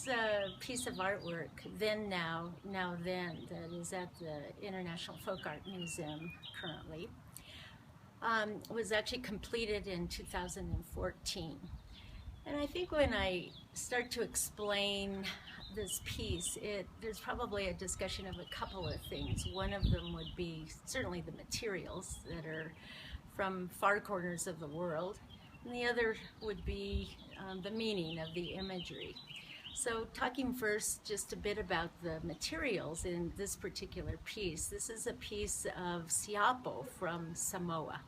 This piece of artwork, Then Now, Now Then, that is at the International Folk Art Museum currently, was actually completed in 2014. And I think when I start to explain this piece, there's probably a discussion of a couple of things. One of them would be certainly the materials that are from far corners of the world, and the other would be the meaning of the imagery. So talking first just a bit about the materials in this particular piece. This is a piece of siapo from Samoa.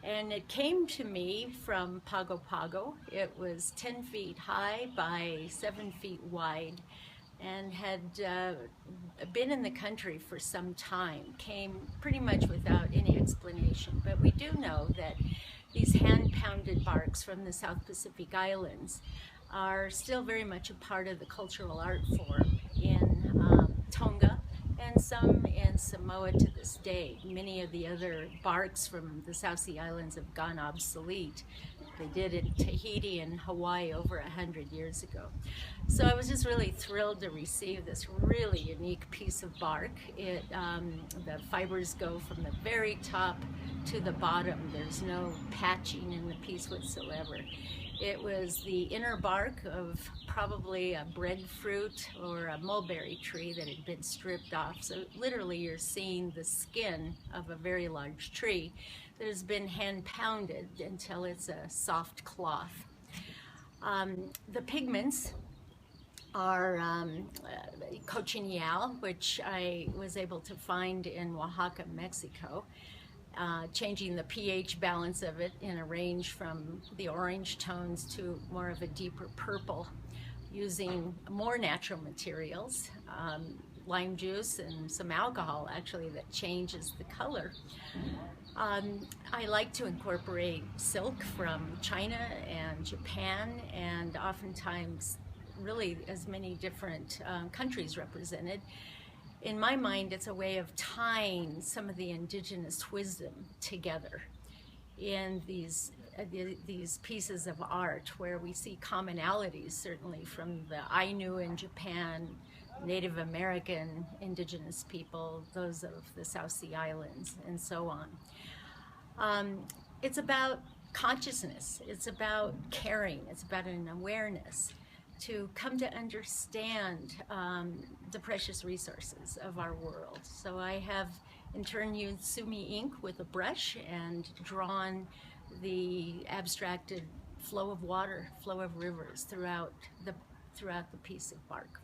And it came to me from Pago Pago. It was 10 feet high by 7 feet wide and had been in the country for some time, came pretty much without any explanation. But we do know that these hand-pounded barks from the South Pacific Islands are still very much a part of the cultural art form in Tonga, and some in Samoa to this day. Many of the other barks from the South Sea Islands have gone obsolete. They did in Tahiti and Hawaii over 100 years ago. So I was just really thrilled to receive this really unique piece of bark. The fibers go from the very top to the bottom. There's no patching in the piece whatsoever. It was the inner bark of probably a breadfruit or a mulberry tree that had been stripped off. So literally you're seeing the skin of a very large tree that has been hand pounded until it's a soft cloth. The pigments are cochineal, which I was able to find in Oaxaca, Mexico. Changing the pH balance of it in a range from the orange tones to more of a deeper purple, using more natural materials, lime juice and some alcohol actually that changes the color. I like to incorporate silk from China and Japan, and oftentimes really as many different countries represented. In my mind, it's a way of tying some of the indigenous wisdom together in these pieces of art where we see commonalities, certainly from the Ainu in Japan, Native American indigenous people, those of the South Sea Islands, and so on. It's about consciousness, it's about caring, it's about an awareness to come to understand the precious resources of our world. So I have in turn used sumi ink with a brush and drawn the abstracted flow of water, flow of rivers throughout the piece of bark.